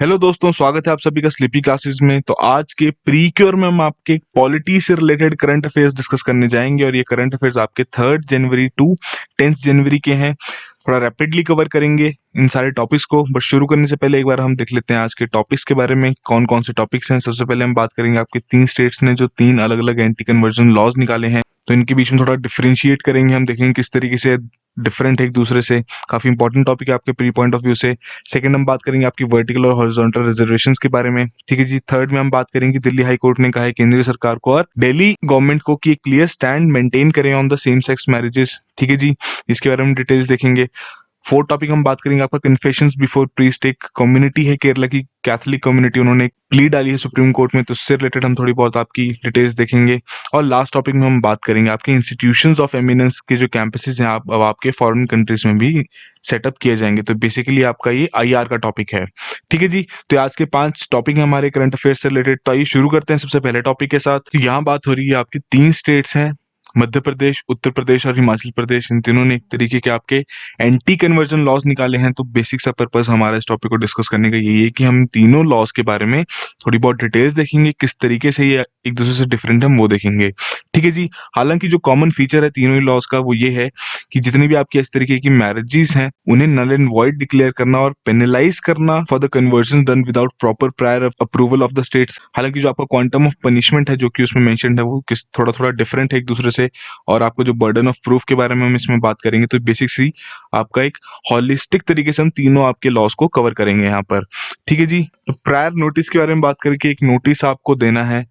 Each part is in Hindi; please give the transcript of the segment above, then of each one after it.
हेलो दोस्तों, स्वागत है आप सभी का स्लीपी क्लासेस में। तो आज के प्रीक्योर में हम आपके पॉलिटी से रिलेटेड करंट अफेयर्स डिस्कस करने जाएंगे और ये करंट अफेयर्स आपके 3 जनवरी टू 10 जनवरी के हैं। थोड़ा रैपिडली कवर करेंगे इन सारे टॉपिक्स को, बट शुरू करने से पहले एक बार हम देख लेते हैं आज के टॉपिक्स के बारे में कौन कौन से टॉपिक्स हैं। सबसे पहले हम बात करेंगे आपके 3 स्टेट्स ने जो 3 अलग अलग एंटी कन्वर्जन लॉज निकाले हैं, तो इनके बीच में थोड़ा डिफरेंशिएट करेंगे। हम देखेंगे किस तरीके से डिफरेंट है एक दूसरे से। काफी इंपॉर्टेंट टॉपिक है आपके प्री पॉइंट ऑफ व्यू से। सेकंड हम बात करेंगे आपकी वर्टिकल और हॉरिजॉन्टल रिजर्वेशंस के बारे में, ठीक है जी। थर्ड में हम बात करेंगे दिल्ली हाई कोर्ट ने कहा है केंद्रीय सरकार को और दिल्ली गवर्नमेंट को कि एक क्लियर स्टैंड मेंटेन करें on the same sex marriages, ठीक है जी। इसके बारे में डिटेल्स देखेंगे। फोर्थ टॉपिक हम बात करेंगे आपका कन्फेशंस बिफोर प्रीस्ट। एक कम्युनिटी है केरला की कैथोलिक कम्युनिटी, उन्होंने एक प्ली डाली है सुप्रीम कोर्ट में, तो उससे रिलेटेड हम थोड़ी बहुत आपकी डिटेल्स देखेंगे। और लास्ट टॉपिक में हम बात करेंगे आपके इंस्टीट्यूशंस ऑफ एमिनेंस के जो कैंपसेस हैं आप अब आपके फॉरेन कंट्रीज में भी सेटअप किए जाएंगे। तो बेसिकली आपका ये आईआर का टॉपिक है, ठीक है जी। तो आज के 5 टॉपिक हैं हमारे करंट अफेयर्स से रिलेटेड। तो आइए शुरू करते हैं सबसे पहले टॉपिक के साथ। यहाँ बात हो रही है आपकी 3 स्टेट्स हैं, मध्य प्रदेश, उत्तर प्रदेश और हिमाचल प्रदेश। इन तीनों ने एक तरीके के आपके एंटी कन्वर्जन लॉज निकाले हैं। तो बेसिक सा पर्पस हमारा इस टॉपिक को डिस्कस करने का यही है कि हम तीनों लॉज के बारे में थोड़ी बहुत डिटेल्स देखेंगे, किस तरीके से ये एक दूसरे से डिफरेंट है हम वो देखेंगे, ठीक है जी। हालांकि जो कॉमन फीचर है तीनों ही लॉज का वो ये है कि जितनी भी आपकी इस तरीके की मैरिजेस हैं उन्हें नल एंड वॉइड डिक्लेयर करना और पेनलाइज करना for the conversion done without proper prior approval of the states. हालांकि जो आपका क्वांटम ऑफ पनिशमेंट है जो कि उसमें मेंशन्ड है वो किस थोड़ा थोड़ा डिफरेंट है एक दूसरे से। और आपको जो बर्डन ऑफ प्रूफ के बारे में हम इसमें बात करेंगे, तो बेसिक सी आपका एक हॉलिस्टिक तरीके से हम तीनों आपके लॉस को कवर करेंगे यहाँ पर, ठीक है जी। तो प्रायर नोटिस के बारे में बात करके एक नोटिस आपको देना है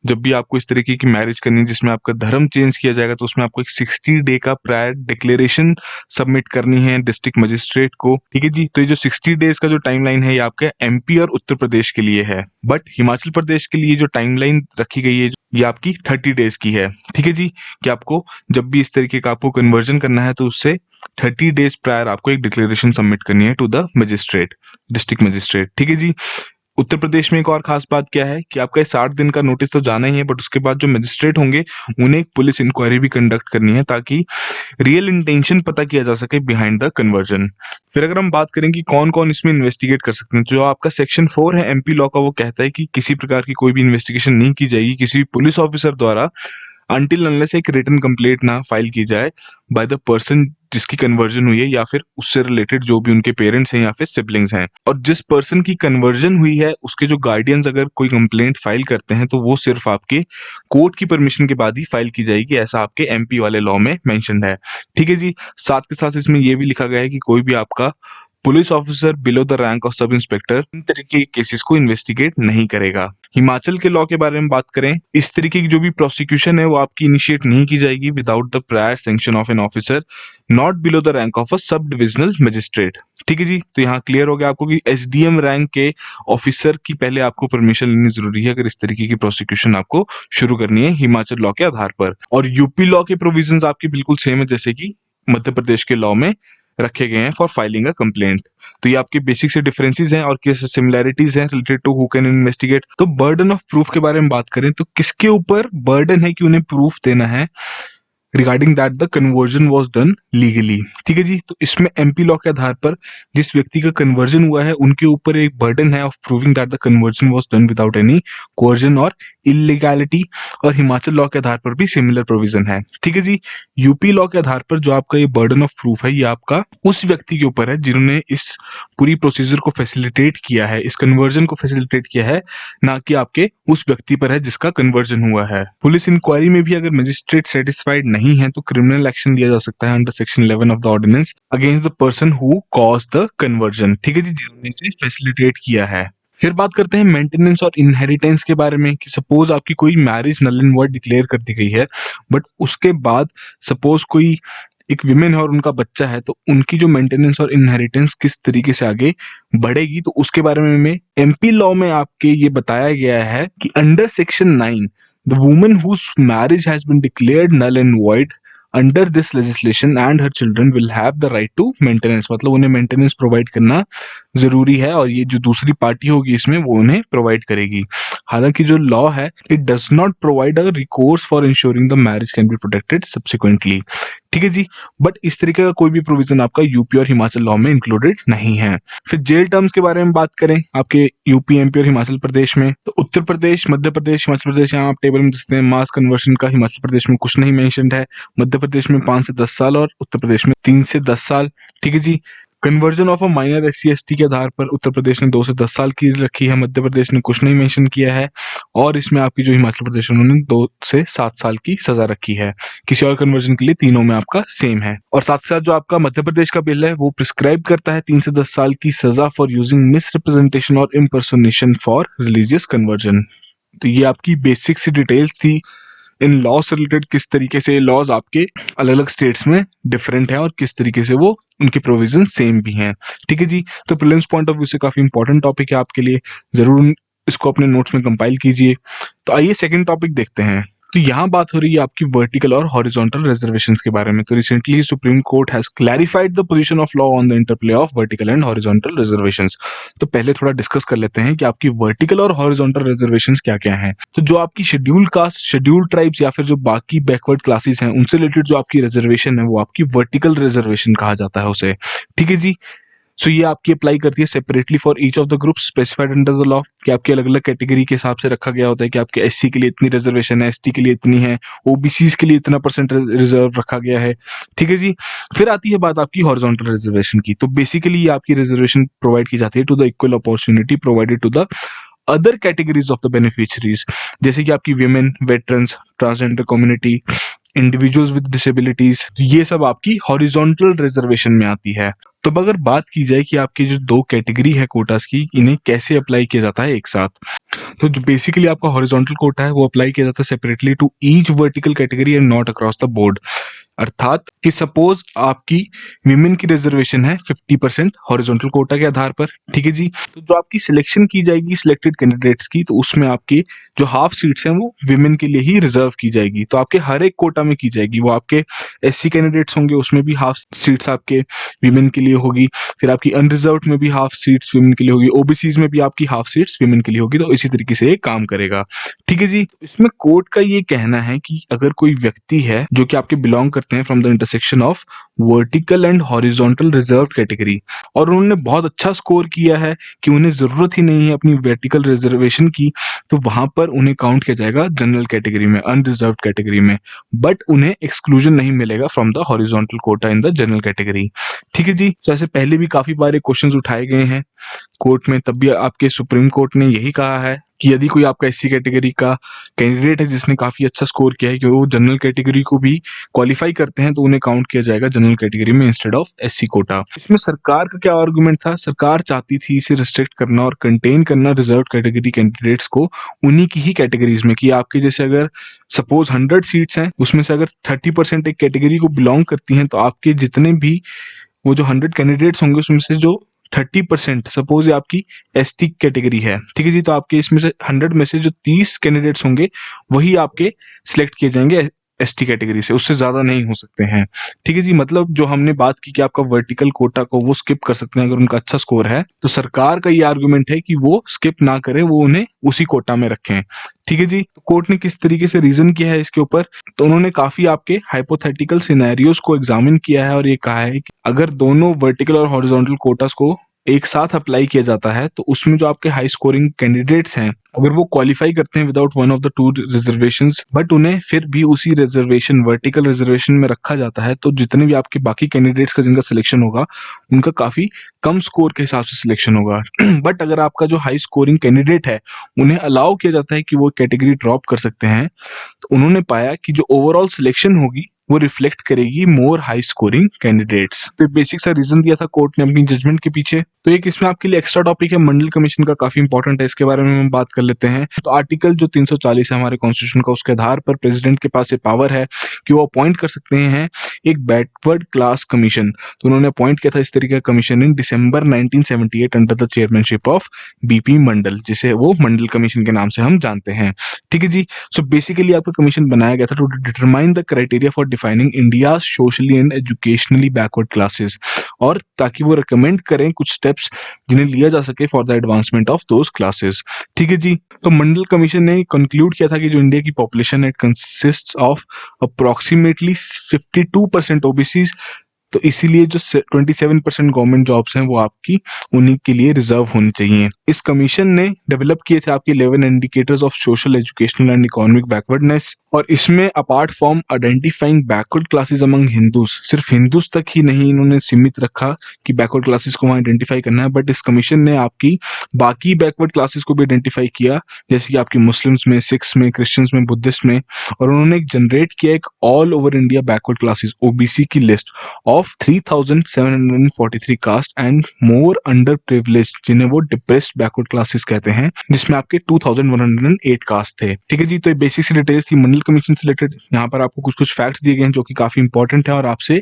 जब भी आपको इस तरीके की मैरिज करनी है जिसमें आपका धर्म चेंज किया जाएगा, तो उसमें आपको एक 60 डे का प्रायर डिक्लेरेशन सबमिट करनी है डिस्ट्रिक्ट मजिस्ट्रेट को, ठीक है जी। तो ये जो 60 डेज का जो टाइमलाइन है ये आपके एमपी और उत्तर प्रदेश के लिए है, बट हिमाचल प्रदेश के लिए जो टाइमलाइन रखी गई है ये आपकी 30 डेज की है, ठीक है जी। कि आपको जब भी इस तरीके का आपको कन्वर्जन करना है तो उससे 30 डेज प्रायर आपको एक डिक्लेरेशन सबमिट करनी है to the magistrate, district magistrate, ठीक है जी। उत्तर प्रदेश में एक और खास बात क्या है कि आपका 60 दिन का नोटिस तो जाना ही है, बट उसके बाद जो मजिस्ट्रेट होंगे उन्हें एक पुलिस इंक्वायरी भी कंडक्ट करनी है ताकि रियल इंटेंशन पता किया जा सके बिहाइंड द कन्वर्जन। फिर अगर हम बात करें कि कौन कौन इसमें इन्वेस्टिगेट कर सकते हैं, तो जो आपका सेक्शन 4 है एमपी लॉ का वो कहता है कि किसी प्रकार की कोई भी इन्वेस्टिगेशन नहीं की जाएगी किसी भी पुलिस ऑफिसर द्वारा अनटिल अनलेस एक रिटन कंप्लेंट ना फाइल की जाए बाय द पर्सन जिसकी कन्वर्जन हुई है या फिर उससे रिलेटेड जो भी उनके पेरेंट्स हैं या फिर सिबलिंग्स हैं। और जिस पर्सन की कन्वर्जन हुई है उसके जो गार्डियंस अगर कोई कंप्लेंट फाइल करते हैं तो वो सिर्फ आपके कोर्ट की परमिशन के बाद ही फाइल की जाएगी, ऐसा आपके एमपी वाले लॉ में मेंशन्ड है, ठीक है जी। साथ के साथ इसमें ये भी लिखा गया है कि कोई भी आपका police officer below the rank of sub inspector इन तरीके के केसेस को इन्वेस्टिगेट नहीं करेगा। हिमाचल के लॉ के बारे में बात करें, इस तरीके की जो भी प्रोसिक्यूशन है वो आपकी इनिशिएट नहीं की जाएगी without the prior sanction of an officer not below the rank of a sub divisional magistrate, ठीक है जी। तो यहाँ क्लियर हो गया आपको कि एसडीएम रैंक के ऑफिसर की पहले आपको परमिशन लेनी जरूरी है अगर इस तरीके की प्रोसिक्यूशन आपको शुरू करनी है हिमाचल लॉ के आधार पर। और यूपी लॉ के प्रोविजंस आपकी बिल्कुल सेम है जैसे कि मध्य प्रदेश के लॉ में रखे गए हैं फॉर फाइलिंग अ कंप्लेंट। तो ये आपके बेसिक से डिफरेंसेस हैं और किस सिमिलैरिटीज हैं related to who can investigate. तो बर्डन ऑफ प्रूफ के बारे में बात करें तो किसके ऊपर बर्डन है कि उन्हें प्रूफ देना है regarding that the conversion was done legally, ठीक है जी। तो इसमें एमपी लॉ के आधार पर जिस व्यक्ति का कन्वर्जन हुआ है उनके ऊपर एक बर्डन है of proving that the conversion was done without any coercion और इलीगैलिटी। और हिमाचल लॉ के आधार पर भी सिमिलर प्रोविजन है, ठीक है जी। यूपी लॉ के आधार पर जो आपका ये बर्डन ऑफ प्रूफ है ये आपका उस व्यक्ति के ऊपर है जिन्होंने इस पूरी प्रोसीजर को फैसिलिटेट किया है, इस कन्वर्जन को फैसिलिटेट किया है, ना कि आपके उस व्यक्ति पर है जिसका कन्वर्जन हुआ है। पुलिस इंक्वायरी में भी अगर मजिस्ट्रेट सेटिस्फाइड नहीं है तो क्रिमिनल एक्शन लिया जा सकता है under section 11 of the ordinance against the person who cause the conversion, ठीक है जी, जिन्होंने इसे फैसिलिटेट किया है। फिर बात करते हैं मेंटेनेंस और इनहेरिटेंस के बारे में कि सपोज आपकी कोई marriage null and void declare कर दी गई है, बट उसके बाद सपोज कोई एक विमेन है और उनका बच्चा है, तो उनकी जो मेंटेनेंस और इनहेरिटेंस किस तरीके से आगे बढ़ेगी, तो उसके बारे में एमपी लॉ में आपके ये बताया गया है कि under section 9 the woman whose marriage has been declared null and void under this legislation and her children will have the right to maintenance. मतलब उन्हें मेंटेनेंस प्रोवाइड करना जरूरी है और ये जो दूसरी पार्टी होगी इसमें वो उन्हें प्रोवाइड करेगी। हालांकि जो लॉ है it does not provide a recourse for ensuring the marriage can be protected subsequently. ठीक है जी, बट इस तरीके का कोई भी प्रोविजन आपका यूपी और हिमाचल लॉ में इंक्लूडेड नहीं है। फिर जेल टर्म्स के बारे में बात करें आपके यूपी, एमपी और हिमाचल प्रदेश में, तो उत्तर प्रदेश, मध्य प्रदेश, हिमाचल प्रदेश, यहाँ आप टेबल में देखते हैं मास कन्वर्शन का हिमाचल प्रदेश में कुछ नहीं मेंशन्ड है, मध्य प्रदेश में 5 से 10 साल और उत्तर प्रदेश में 3 से 10 साल। ठीक है जी, conversion of a minor SC/ST के आधार पर उत्तर प्रदेश ने 2 से 10 साल की रखी है, मध्य प्रदेश ने कुछ नहीं मेंशन किया है, और इसमें आपकी जो हिमाचल प्रदेश उन्होंने 2 से 7 साल की सजा रखी है। किसी और कन्वर्जन के लिए तीनों में आपका सेम है। और साथ साथ जो आपका मध्य प्रदेश का बिल है वो प्रिस्क्राइब करता है 3 से 10 साल की सजा फॉर यूजिंग मिसरिप्रेजेंटेशन और इम्पर्सोनेशन फॉर रिलीजियस कन्वर्जन। तो ये आपकी बेसिक सी डिटेल्स थी इन लॉ से रिलेटेड, किस तरीके से लॉज आपके अलग अलग स्टेट्स में डिफरेंट है और किस तरीके से वो उनके प्रोविजन सेम भी हैं। ठीक है जी, तो प्रीलिम्स पॉइंट ऑफ व्यू से काफी इंपॉर्टेंट टॉपिक है आपके लिए, जरूर इसको अपने नोट्स में कंपाइल कीजिए। तो आइए सेकंड टॉपिक देखते हैं। तो यहाँ बात हो रही है आपकी वर्टिकल और हॉरिजॉन्टल रिजर्वेशंस के बारे में। तो recently supreme court has clarified the position of law on the interplay of vertical and horizontal reservations. तो पहले थोड़ा डिस्कस कर लेते हैं कि आपकी वर्टिकल और हॉरिजॉन्टल रिजर्वेशंस क्या क्या हैं। तो जो आपकी शेड्यूल कास्ट, शेड्यूल ट्राइब्स या फिर जो बाकी बैकवर्ड क्लासेस हैं उनसे रिलेटेड जो आपकी रिजर्वेशन है वो आपकी वर्टिकल रिजर्वेशन कहा जाता है उसे। ठीक है जी, सो ये आपकी अप्लाई करती है separately for each of the group specified under the law, कि आपकी अलग अलग कैटेगरी के हिसाब से रखा गया होता है कि आपके SC के लिए इतनी रिजर्वेशन है, ST के लिए इतनी है, OBCs के लिए इतना % रिजर्व रखा गया है। ठीक है जी, फिर आती है बात आपकी हॉरिजॉन्टल रिजर्वेशन की। तो बेसिकली ये आपकी रिजर्वेशन प्रोवाइड की जाती है to the equal opportunity provided to the other categories of the beneficiaries, जैसे कि आपकी women, veterans, transgender community, individuals with disabilities, ये सब आपकी हॉरिजॉन्टल रिजर्वेशन में आती है। तो अब अगर बात की जाए कि आपकी जो 2 कैटेगरी है कोटास की, इन्हें कैसे अप्लाई किया जाता है एक साथ, तो जो बेसिकली आपका हॉरिजॉन्टल कोटा है वो अप्लाई किया जाता है separately to each vertical category and not across the board. अर्थात कि सपोज आपकी विमेन की रिजर्वेशन है 50% हॉरिजॉन्टल कोटा के आधार पर। ठीक है जी, तो जो आपकी सिलेक्शन की जाएगी सिलेक्टेड कैंडिडेट्स की, तो उसमें आपकी जो हाफ सीट्स हैं वो विमेन के लिए ही रिजर्व की जाएगी। तो आपके हर एक कोटा में की जाएगी, वो आपके SC कैंडिडेट्स होंगे उसमें भी हाफ सीट्स आपके विमेन के लिए होगी, फिर आपकी अनरिजर्व्ड में भी हाफ सीट्स विमेन के लिए होगी, OBCs में भी आपकी हाफ सीट्स विमेन के लिए होगी। तो इसी तरीके से ये काम करेगा। ठीक है जी, इसमें कोर्ट का ये कहना है कि अगर कोई व्यक्ति है जो कि आपके बिलोंग करते हैं from the intersection of vertical and horizontal reserve category, और उन्होंने बहुत अच्छा स्कोर किया है कि उन्हें जरूरत ही नहीं है अपनी वर्टिकल रिजर्वेशन की, तो वहां पर उन्हें काउंट किया जाएगा जनरल कैटेगरी में, अनरिजर्व कैटेगरी में, बट उन्हें एक्सक्लूजन नहीं मिलेगा from the horizontal quota in the general category. ठीक है जी, तो ऐसे पहले भी काफी बार क्वेश्चंस उठाए गए हैं कोर्ट में, तब भी आपके सुप्रीम कोर्ट ने यही कहा है कि यदि कोई आपका SC कैटेगरी का कैंडिडेट है जिसने काफी अच्छा स्कोर किया है कि वो जनरल कैटेगरी को भी क्वालिफाई करते हैं, तो उन्हें काउंट किया जाएगा जनरल कैटेगरी में इंस्टेड ऑफ SC कोटा। इसमें सरकार का क्या आर्गुमेंट था? सरकार चाहती थी इसे रिस्ट्रिक्ट करना और कंटेन करना रिजर्व कैटेगरी कैंडिडेट्स को उन्हीं की ही कैटेगरीज में, कि आपके जैसे अगर सपोज 100 सीट्स हैं उसमें से अगर 30% एक कैटेगरी को बिलोंग करती हैं, तो आपके जितने भी वो जो 100 कैंडिडेट्स होंगे उसमें से जो 30%, सपोज ये आपकी ST कैटेगरी है, ठीक है जी, तो आपके इसमें से 100 में से जो 30 कैंडिडेट्स होंगे वही आपके सिलेक्ट किए जाएंगे ST कैटेगरी से, उससे ज्यादा नहीं हो सकते हैं। ठीक है जी, मतलब जो हमने बात की कि आपका वर्टिकल कोटा को वो स्किप कर सकते हैं अगर उनका अच्छा स्कोर है, तो सरकार का ये आर्गुमेंट है कि वो स्किप ना करें, वो उन्हें उसी कोटा में रखें। ठीक है जी, तो कोर्ट ने किस तरीके से रीजन किया है इसके ऊपर, तो उन्होंने काफी आपके हाइपोथेटिकल सिनेरियोस को एग्जामिन किया है और ये कहा है कि अगर दोनों वर्टिकल और हॉरिजॉन्टल कोटास को एक साथ अप्लाई किया जाता है, तो उसमें जो आपके हाई स्कोरिंग कैंडिडेट्स हैं अगर वो क्वालिफाई करते हैं without one of the 2 reservations, but उन्हें फिर भी उसी रिजर्वेशन वर्टिकल रिजर्वेशन में रखा जाता है, तो जितने भी आपके बाकी कैंडिडेट्स का जिनका सिलेक्शन होगा उनका काफी कम स्कोर के हिसाब से सिलेक्शन होगा। बट अगर आपका जो हाई स्कोरिंग कैंडिडेट है उन्हें अलाउ किया जाता है कि वो कैटेगरी ड्रॉप कर सकते हैं, तो उन्होंने पाया कि जो ओवरऑल सिलेक्शन होगी वो रिफ्लेक्ट करेगी मोर हाई स्कोरिंग कैंडिडेट्स। तो बेसिक सा रीजन दिया था कोर्ट ने अपनी जजमेंट के पीछे। तो एक इसमें आपके लिए एक्स्ट्रा टॉपिक है मंडल कमीशन का, काफी इंपॉर्टेंट है, इसके बारे में हम बात कर लेते हैं। तो आर्टिकल जो 340 है हमारे कॉन्स्टिट्यूशन का, उसके आधार पर प्रेसिडेंट के पास ये पावर है कि वो अपॉइंट कर सकते हैं एक बैकवर्ड क्लास कमीशन। तो उन्होंने अपॉइंट किया था इस तरीके का commission in December 1978 under the chairmanship of BP मंडल, जिसे वो मंडल कमीशन के नाम से हम जानते हैं। ठीक है जी, सो बेसिकली आपका कमीशन बनाया गया था to determine the criteria for defining India socially and educationally backward classes, और ताकि वो रिकमेंड करें कुछ स्टेप्स जिन्हें लिया जा सके for the advancement of those classes. ठीक है जी। तो मंडल कमीशन ने कंक्लूड किया था कि जो इंडिया की पॉपुलेशन है कंसिस्ट्स ऑफ अप्रोक्सीमेटली 52% ओबीसीज, तो इसीलिए जो 27% गवर्नमेंट जॉब्स हैं वो आपकी उन्हीं के लिए रिजर्व होनी चाहिए। इस कमीशन ने डेवलप किए थे आपके 11 indicators of social, educational and economic backwardness, और इसमें apart from identifying backward classes among Hindus, सिर्फ हिंदूज तक ही नहीं इन्होंने सीमित रखा कि बैकवर्ड क्लासेस को वहां आइडेंटिफाई करना है, बट इस कमीशन ने आपकी बाकी बैकवर्ड क्लासेस को भी आइडेंटिफाई किया, जैसे कि आपकी मुस्लिम्स में, सिख्स में, क्रिश्चियंस में, बुद्धिस्ट में, और उन्होंने एक जनरेट किया एक all over India backward classes OBC की list of 3,743 caste and more underprivileged, जिन्हें वो डिप्रेस्ड बैकवर्ड क्लासेस कहते हैं, जिसमें आपके 2,108 कास्ट थे। ठीक है जी। तो ये बेसिक सी डिटेल्स थी मंडल कमीशन से रिलेटेड। यहाँ पर आपको कुछ कुछ फैक्ट्स दिए गए हैं जो कि काफी इंपॉर्टेंट है और आपसे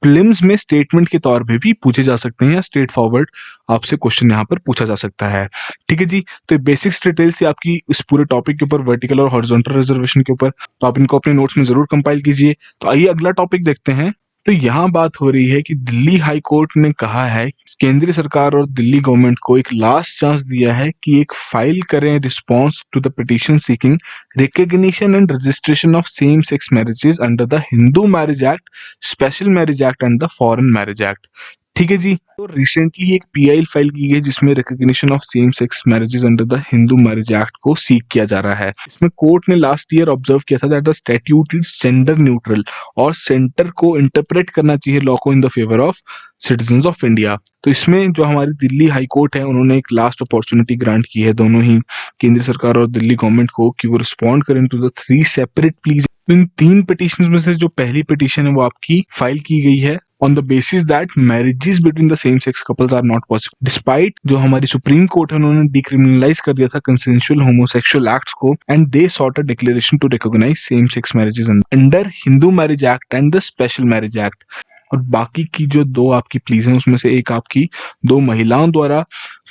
प्रीलिम्स में स्टेटमेंट के तौर पे भी पूछे जा सकते हैं, या स्ट्रेट फॉरवर्ड आपसे क्वेश्चन यहाँ पर पूछा जा सकता है। ठीक है जी। तो ये बेसिक डिटेल्स थी आपकी इस पूरे टॉपिक के ऊपर, वर्टिकल और हॉरिजॉन्टल रिजर्वेशन के ऊपर। तो आप इनको अपने नोट्स में जरूर कंपाइल कीजिए। तो आइए अगला टॉपिक देखते हैं। तो यहाँ बात हो रही है कि दिल्ली हाई कोर्ट ने कहा है कि केंद्र सरकार और दिल्ली गवर्नमेंट को एक लास्ट चांस दिया है कि एक फाइल करें response to the petition seeking recognition and registration of same sex marriages under the Hindu marriage act, special marriage act and the foreign marriage act. ठीक है जी। तो रिसेंटली एक पीआई फाइल की गई जिसमें recognition of same sex marriages under the Hindu marriage act को सीक किया जा रहा है। इसमें कोर्ट ने लास्ट ईयर ऑब्जर्व किया था that the statute is gender neutral, और सेंटर को इंटरप्रेट करना चाहिए लॉ को in the favour of citizens of India. तो इसमें जो हमारी दिल्ली हाई कोर्ट है उन्होंने एक लास्ट अपॉर्चुनिटी ग्रांट की है दोनों ही केंद्र सरकार और दिल्ली गवर्नमेंट को कि वो रिस्पॉन्ड करें टू द 3 सेपरेट प्लीज। इन 3 पिटीशन में से जो पहली पिटीशन है वो आपकी फाइल की गई है on the basis that marriages between the same sex couples are not possible, despite जो हमारी सुप्रीम कोर्ट है उन्होंने डिक्रिमिनलाइज कर दिया था कंसेंशुअल होमोसेक्सुअल एक्ट्स को, and they sought a declaration to recognise same sex marriages under Hindu marriage act and the special marriage act. और बाकी की जो 2 आपकी प्लीज हैं उसमें से एक आपकी 2 महिलाओं द्वारा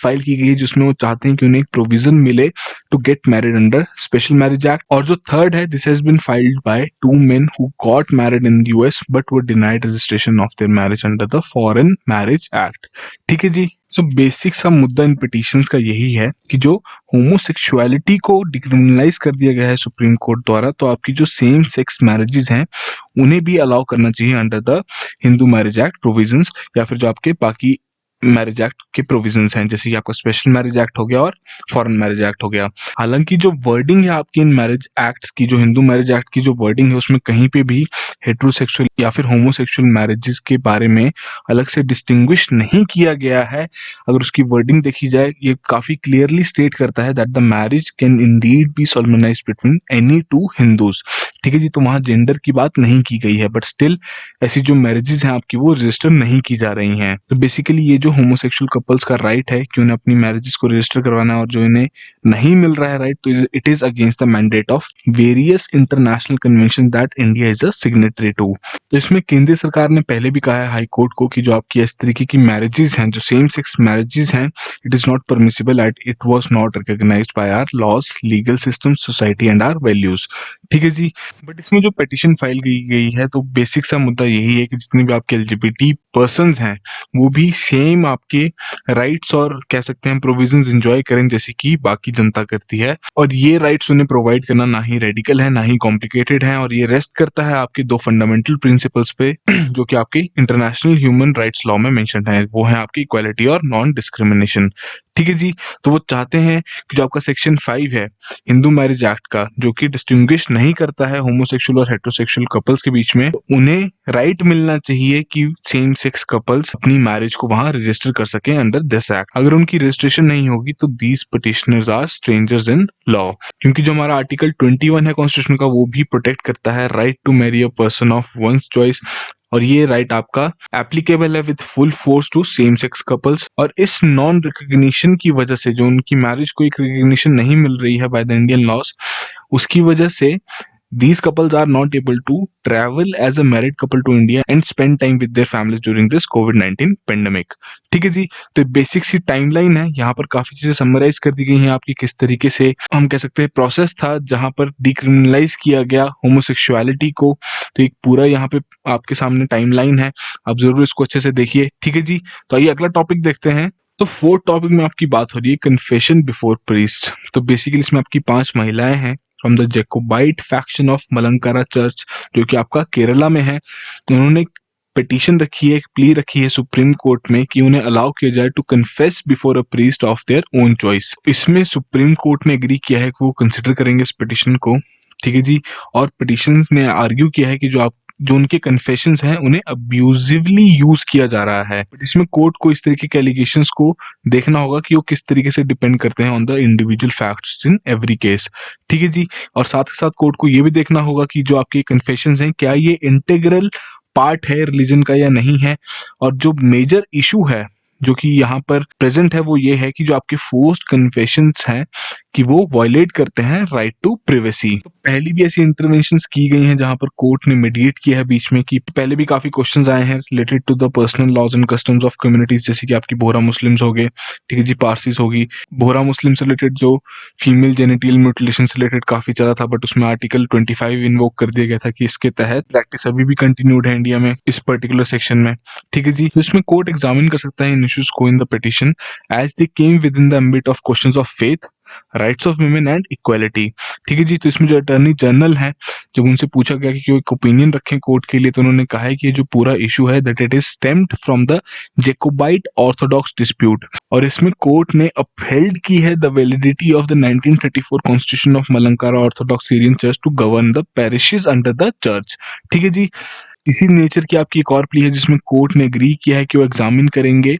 फाइल की गई है जिसमें वो चाहते हैं कि उन्हें एक प्रोविजन मिले to get married under special marriage act, और जो थर्ड है this has been filed by 2 men who got married in the US but were denied registration of their marriage under the foreign marriage act। ठीक है जी। सो बेसिक सा मुद्दा इन पिटीशंस का यही है कि जो होमोसेक्सुअलिटी को डिक्रिमिनलाइज कर दिया गया है सुप्रीम कोर्ट द्वारा, तो आपकी जो सेम सेक्स मैरिजेस हैं उन्हें भी अलाउ करना चाहिए under the Hindu marriage act provisions, या फिर जो आपके बाकी मैरिज एक्ट के प्रोविजंस हैं, जैसे कि आपका स्पेशल मैरिज एक्ट हो गया और फॉरेन मैरिज एक्ट हो गया। हालांकि जो वर्डिंग है आपकी इन मैरिज एक्ट्स की, जो हिंदू मैरिज एक्ट की जो वर्डिंग है उसमें कहीं पे भी हेट्रोसेक्सुअल या फिर होमोसेक्सुअल मैरिजेस के बारे में अलग से डिस्टिंग्विश नहीं किया गया है। अगर उसकी वर्डिंग देखी जाए ये काफी क्लियरली स्टेट करता है that the marriage can indeed be solemnized between any 2 Hindus. ठीक है जी। तो वहां जेंडर की बात नहीं की गई है, बट स्टिल ऐसी जो मैरिजेस हैं आपकी वो रजिस्टर नहीं की जा रही हैं। तो बेसिकली ये जो होमोसेक्सुअल कपल्स का राइट है कि उन्हें अपनी मैरिजेस को रजिस्टर करवाना है, और जो इन्हें नहीं मिल रहा है राइट, तो it is against the mandate of various international convention that India is a signatory to. तो इसमें केंद्र सरकार ने पहले भी कहा है हाई कोर्ट को कि जो आपकी इस तरीके की मैरिजेस हैं, जो सेम सेक्स मैरिजेस हैं, it is not permissible at it was not recognised by our laws, legal system, society and our values. ठीक है जी। बट इसमें जो पिटीशन फाइल की गई है तो बेसिक सा मुद्दा यही है कि जितने भी आपके एलजीबीटी पर्संस हैं वो भी सेम आपके राइट्स और कह सकते हैं प्रोविजंस एंजॉय करें जैसे कि बाकी जनता करती है, और ये राइट्स उन्हें प्रोवाइड करना ना ही रेडिकल है ना ही कॉम्प्लिकेटेड है, और ये रेस्ट करता है आपके 2 फंडामेंटल प्रिंसिपल्स पे जो कि आपके इंटरनेशनल ह्यूमन राइट्स लॉ में मेंशन है। वो है आपकी इक्वालिटी और नॉन डिस्क्रिमिनेशन। ठीक है जी। तो वो चाहते हैं कि जो आपका सेक्शन 5 है हिंदू मैरिज एक्ट का, जो कि डिस्टिंग्विश नहीं करता है होमोसेक्सुअल और हेटेरोसेक्सुअल कपल्स के बीच में, उन्हें राइट मिलना चाहिए कि सेम सेक्स कपल्स अपनी मैरिज को वहां रजिस्टर कर सके अंडर दिस एक्ट। अगर उनकी रजिस्ट्रेशन नहीं होगी तो these petitioners are strangers in law, क्योंकि जो हमारा आर्टिकल 21 है कॉन्स्टिट्यूशन का वो भी प्रोटेक्ट करता है right to marry a person of one's choice, और ये राइट आपका एप्लीकेबल है with full force to same sex couples. और इस नॉन रिकॉग्निशन की वजह से जो उनकी मैरिज को एक रिकॉग्निशन नहीं मिल रही है बाय द इंडियन लॉज, उसकी वजह से These couples are not able to travel as a married couple to India and spend time with their families during this COVID-19 pandemic. ठीक है जी, तो बेसिक सी टाइमलाइन है, यहाँ पर काफी चीजें समराइज कर दी गई हैं आपकी, किस तरीके से हम कह सकते हैं प्रोसेस था जहां पर डिक्रिमिनलाइज किया गया होमोसेक्सुअलिटी को। तो एक पूरा यहाँ पे आपके सामने टाइमलाइन है, आप जरूर इसको अच्छे से देखिए। ठीक है जी, तो आइए अगला टॉपिक देखते हैं। तो फोर्थ टॉपिक में आपकी बात हो रही है कन्फेशन बिफोर प्रीस्ट। तो बेसिकली इसमें आपकी 5 महिलाएं हैं from the Jacobite faction of Malankara church, जो कि आपका केरला में है। उन्होंने पिटीशन रखी है, एक प्ली रखी है सुप्रीम कोर्ट में कि उन्हें अलाउ किया जाए to confess before a priest of their own choice. इसमें सुप्रीम कोर्ट ने एग्री किया है कि वो कंसिडर करेंगे इस पिटीशन को। ठीक है जी, और पिटीशन ने आर्ग्यू किया है कि जो उनके कन्फेशंस हैं उन्हें अब्यूजिवली यूज किया जा रहा है। बट इसमें कोर्ट को इस तरीके के एलिगेशंस को देखना होगा कि वो किस तरीके से डिपेंड करते हैं on the individual facts in every case. ठीक है जी, और साथ ही साथ कोर्ट को ये भी देखना होगा कि जो आपके कन्फेशंस हैं क्या ये इंटीग्रल पार्ट है रिलीजन का या नहीं है। और जो मेजर इशू है जो कि यहाँ पर प्रेजेंट है वो ये है कि जो आपके फोर्स्ड कन्फेशंस हैं कि वो वायलेट करते हैं राइट टू प्रिवेसी। तो पहले भी ऐसी इंटरवेंशंस की गई हैं जहां पर कोर्ट ने मीडिएट किया है बीच में, कि पहले भी काफी क्वेश्चंस आए हैं related to the personal laws and customs of communities, जैसे कि आपकी बोहरा मुस्लिम्स हो गए, ठीक है जी, पारसीज होगी। बोहरा मुस्लिम से रिलेटेड जो फीमेल जेनिटल म्यूटिलेशन से रिलेटेड काफी चला था, बट उसमें आर्टिकल 25 इन्वोक कर दिया गया था कि इसके तहत प्रैक्टिस अभी भी कंटिन्यूड है इंडिया में इस पर्टिकुलर सेक्शन में। ठीक है जी, तो इसमें कोर्ट एग्जामिन कर सकता है इन इश्यूज को in the petition as they came within the ambit of questions of faith, rights of women and equality. ठीक है जी, तो इसमें जो अटॉर्नी जनरल है, जब उनसे पूछा गया कि एक ओपिनियन रखें कोर्ट के लिए, तो उन्होंने कहा है कि ये जो पूरा इशू है that it is stemmed from the Jacobite Orthodox dispute. और इसमें कोर्ट ने अपहेल्ड की है the validity of the 1934 constitution of Malankara Orthodox Syrian church to govern the parishes under the church. ठीक है जी, इसी नेचर की आपकी एक और प्ली है जिसमें कोर्ट ने एग्री किया है कि वो एग्जामिन करेंगे।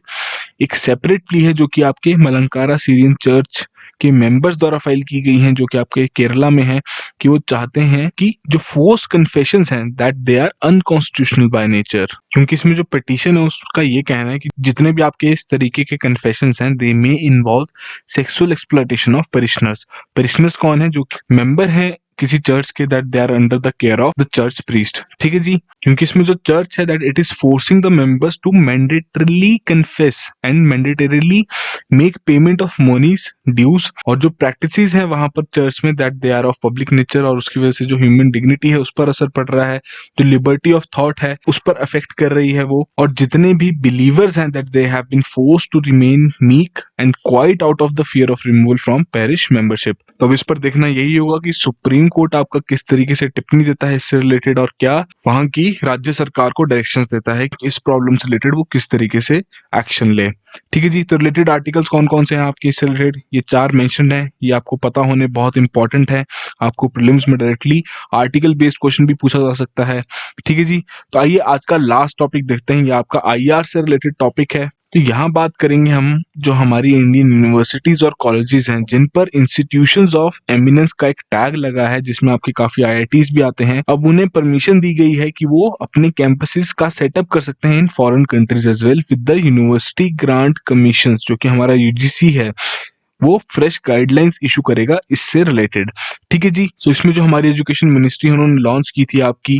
एक सेपरेट प्ली है जो कि आपके मलंकारा सीरियन चर्च के मेंबर्स द्वारा फाइल की गई हैं, जो कि आपके केरला में है, कि वो चाहते हैं कि जो फोर्स कन्फेशंस हैं that they are unconstitutional by nature. क्योंकि इसमें जो पिटीशन है उसका ये कहना है कि जितने भी आपके इस तरीके के कन्फेशंस हैं they may involve sexual exploitation of parishioners. Parishioners कौन है? जो मेंबर है किसी चर्च के, that they are under the care of the church priest. ठीक है जी, क्योंकि इसमें जो चर्च है that it is forcing the members to mandatorily confess and mandatorily make payment of monies dues. और जो प्रैक्टिसेस हैं वहां पर चर्च में that they are of public nature, और उसकी वजह से जो ह्यूमन डिग्निटी है उस पर असर पड़ रहा है, जो लिबर्टी ऑफ थॉट है उस पर अफेक्ट कर रही है वो। और जितने भी बिलीवर्स हैं that they have been forced to remain meek and quiet out of the fear of removal from parish membership. तो अब इस पर देखना यही होगा कि सुप्रीम कोर्ट आपका किस तरीके से टिप्पणी देता है इससे रिलेटेड, और क्या वहां की राज्य सरकार को डायरेक्शंस देता है कि इस प्रॉब्लम से रिलेटेड वो किस तरीके से एक्शन ले। ठीक है जी, तो रिलेटेड आर्टिकल्स कौन कौन से हैं आपके इससे रिलेटेड, ये 4 मेंशन्ड हैं, ये आपको पता होने बहुत इंपॉर्टेंट है। आपको प्रीलिम्स में डायरेक्टली आर्टिकल बेस्ड क्वेश्चन भी पूछा जा सकता है। ठीक है जी, तो आइए आज का लास्ट टॉपिक देखते हैं, ये आपका आईआर से रिलेटेड टॉपिक है। तो यहाँ बात करेंगे हम जो हमारी इंडियन यूनिवर्सिटीज और कॉलेजेस हैं जिन पर इंस्टीट्यूशंस ऑफ एमिनेंस का एक टैग लगा है, जिसमें आपके काफी आईआईटीज भी आते हैं। अब उन्हें परमिशन दी गई है कि वो अपने कैंपसेस का सेटअप कर सकते हैं in foreign countries as well with the university grant commission, जो कि हमारा यूजीसी है वो फ्रेश गाइडलाइंस इशू करेगा इससे रिलेटेड। ठीक है जी, तो इसमें जो हमारी एजुकेशन मिनिस्ट्री उन्होंने लॉन्च की थी आपकी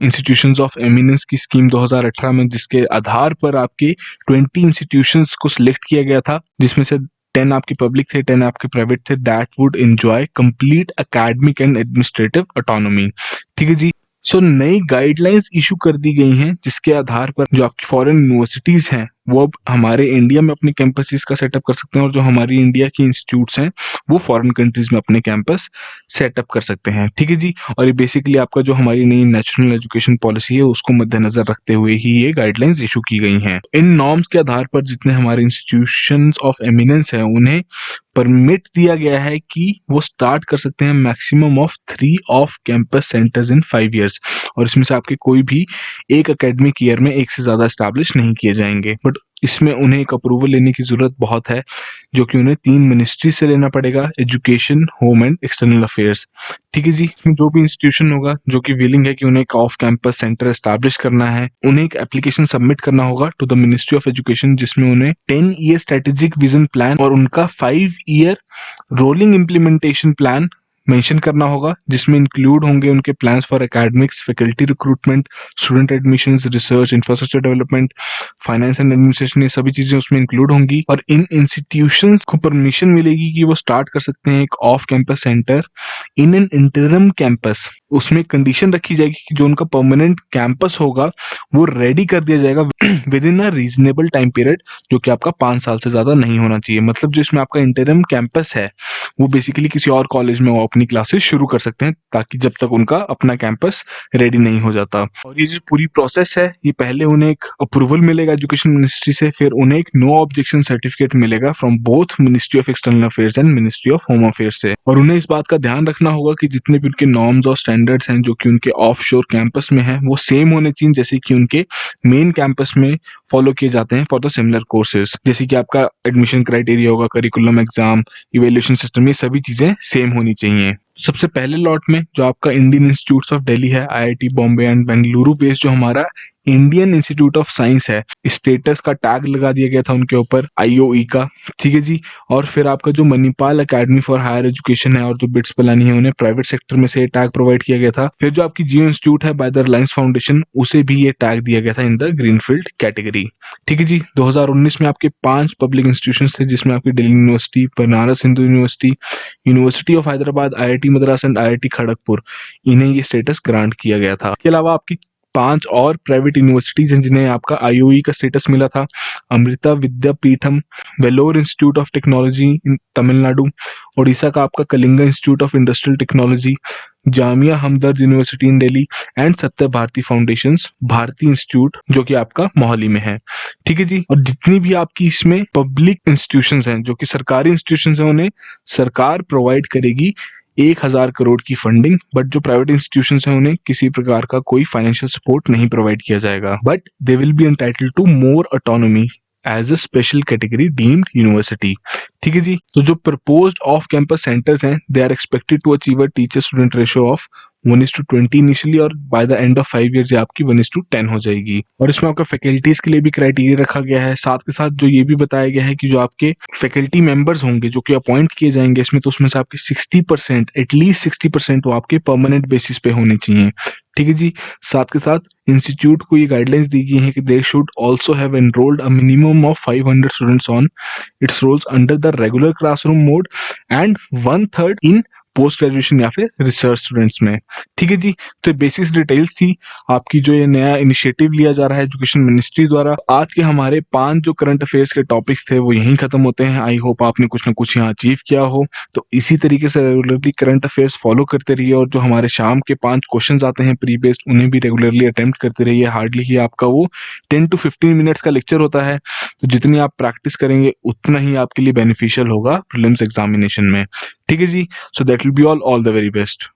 इंस्टीट्यूशंस ऑफ एमिनेंस की स्कीम 2018 में, जिसके आधार पर आपके 20 इंस्टीट्यूशंस को सिलेक्ट किया गया था, जिसमें से 10 आपके पब्लिक थे, 10 आपके प्राइवेट थे, that would enjoy complete academic and administrative autonomy. ठीक है जी, सो नई गाइडलाइंस इशू कर दी गई हैं जिसके आधार पर जो आपकी फॉरेन यूनिवर्सिटीज हैं वो अब हमारे इंडिया में अपने कैंपसेस का सेटअप कर सकते हैं, और जो हमारी इंडिया की इंस्टीट्यूट्स हैं वो फॉरेन कंट्रीज में अपने कैंपस सेटअप कर सकते हैं। ठीक है जी, और ये बेसिकली आपका जो हमारी नई नेशनल एजुकेशन पॉलिसी है उसको मद्देनजर रखते हुए ही ये गाइडलाइंस इशू की गई हैं। इन नॉर्म्स के आधार पर जितने हमारे इंस्टीट्यूशंस ऑफ एमिनेंस है उन्हें परमिट दिया गया है कि वो स्टार्ट कर सकते हैं maximum of 3 of campus centres in 5 years, और इसमें से आपके कोई भी एक एकेडमिक ईयर में एक से ज्यादा एस्टैब्लिश नहीं किए जाएंगे। बट इसमें उन्हें एक अप्रूवल लेने की जरूरत बहुत है, जो कि उन्हें 3 मिनिस्ट्री से लेना पड़ेगा, education, home and external affairs. ठीक है जी, इसमें जो भी इंस्टीट्यूशन होगा जो कि विलिंग है कि उन्हें एक ऑफ कैंपस सेंटर एस्टैब्लिश करना है, उन्हें एक एप्लीकेशन सबमिट करना होगा to the ministry of education, जिसमें उन्हें 10 ईयर स्ट्रेटेजिक विजन प्लान और उनका 5 year rolling implementation plan mention करना होगा, जिसमें इंक्लूड होंगे उनके plans for academics, faculty recruitment, student admissions, research, infrastructure development, finance and administration, ये सभी चीजें उसमें इंक्लूड होंगी। और इन इंस्टीट्यूशंस को परमिशन मिलेगी कि वो स्टार्ट कर सकते हैं एक off campus centre in an interim campus. उसमें कंडीशन रखी जाएगी कि जो उनका परमानेंट कैंपस होगा वो रेडी कर दिया जाएगा with in a reasonable time period, जो कि आपका 5 साल से ज्यादा नहीं होना चाहिए। मतलब जो इसमें आपका इंटरम कैंपस है वो बेसिकली किसी और कॉलेज में वो अपनी क्लासेस शुरू कर सकते हैं, ताकि जब तक उनका अपना कैंपस रेडी नहीं हो जाता। और ये जो पूरी प्रोसेस है, ये पहले उन्हें एक अप्रूवल मिलेगा एजुकेशन मिनिस्ट्री से, फिर उन्हें एक नो ऑब्जेक्शन सर्टिफिकेट मिलेगा from both ministry of external affairs and ministry of home affairs से। और उन्हें इस बात का ध्यान रखना होगा कि जितने भी उनके नॉर्म्स और स्टैंडर्ड्स हैं जो कि उनके ऑफ शोर कैंपस में है, वो सेम होने चाहिए जैसे कि उनके मेन कैंपस में फॉलो किए जाते हैं फॉर द सिमिलर कोर्सेज। जैसे कि आपका एडमिशन क्राइटेरिया होगा, करिकुलम, एग्जाम, इवेल्युएशन सिस्टम, ये सभी चीजें सेम होनी चाहिए। सबसे पहले लॉट में जो आपका इंडियन इंस्टीट्यूट ऑफ दिल्ली है, IIT Bombay and Bengaluru based जो हमारा इंडियन इंस्टीट्यूट ऑफ साइंस है, स्टेटस का टैग लगा दिया गया था उनके ऊपर आईओई का, ठीक है जी। और फिर आपका जो Manipal academy for higher education है और जो बिट्स पिलानी है, उन्हें प्राइवेट सेक्टर में से टैग प्रोवाइड किया गया था। फिर जो आपकी जियो इंस्टीट्यूट है बाय द रिलायंस फाउंडेशन, उसे भी ये टैग दिया गया था इन द ग्रीनफील्ड कैटेगरी, ठीक है जी। 2019 में आपके 5 पब्लिक इंस्टीट्यूशंस थे, जिसमें आपकी Delhi university, Banaras Hindu university, university of Hyderabad, IIT Madras and IIT Kharagpur, इन्हें ये स्टेटस ग्रांट किया गया था। इसके अलावा आपकी 5 और प्राइवेट यूनिवर्सिटीज हैं जिन्हें आपका आईओई का स्टेटस मिला था। Amrita Vidyapeetham, Vellore institute of technology in Tamil Nadu, Orissa का आपका Kalinga institute of industrial technology, Jamia Hamdard university in Delhi and Satya Bharti foundation Bharti institute जो कि आपका मोहाली में है, ठीक है जी। और जितनी भी आपकी इसमें पब्लिक इंस्टीट्यूशंस हैं जो कि सरकारी इंस्टीट्यूशंस हैं, उन्हें सरकार प्रोवाइड करेगी 1000 करोड़ की फंडिंग, बट जो प्राइवेट इंस्टीट्यूशंस हैं उन्हें किसी प्रकार का कोई फाइनेंशियल सपोर्ट नहीं प्रोवाइड किया जाएगा, but they will be entitled to more autonomy as a special category deemed university, ठीक है जी। तो जो प्रपोज्ड ऑफ कैंपस सेंटर्स हैं, they are expected to achieve a teacher student ratio of 1:20 initially, और by the end of 5 years ये आपकी 1:10 हो जाएगी। और इसमें आपका फैकल्टीज के लिए भी क्राइटेरिया रखा गया है। साथ के साथ जो ये भी बताया गया है कि जो आपके फैकल्टी मेंबर्स होंगे जो कि अपॉइंट किए जाएंगे इसमें, तो उसमें से आपके 60%, एटलीस्ट 60% वो आपके परमानेंट बेसिस पे होने चाहिए, ठीक है जी। साथ के साथ इंस्टीट्यूट को ये गाइडलाइंस दी गई है कि they should also have enrolled a minimum of 500 students on its rolls under the regular classroom mode and 1/3 in post graduation या फिर रिसर्च स्टूडेंट्स में, ठीक है जी। तो बेसिक डिटेल्स थी आपकी जो ये नया इनिशिएटिव लिया जा रहा है एजुकेशन मिनिस्ट्री द्वारा। आज के हमारे 5 जो करंट अफेयर्स के टॉपिक्स थे वो यहीं खत्म होते हैं। आई होप आपने कुछ ना कुछ यहाँ अचीव किया हो। तो इसी तरीके से रेगुलरली करंट अफेयर्स फॉलो करते रहिए, और जो हमारे शाम के 5 क्वेश्चन आते हैं प्री बेस्ड, उन्हें भी रेगुलरली अटेम्प्ट करते रहिए। हार्डली ही आपका वो 10 to 15 मिनट्स का लेक्चर होता है, तो जितनी आप प्रैक्टिस करेंगे उतना ही आपके लिए बेनिफिशियल होगा प्रीलिम्स एग्जामिनेशन में, ठीक है जी। So that will be all the very best.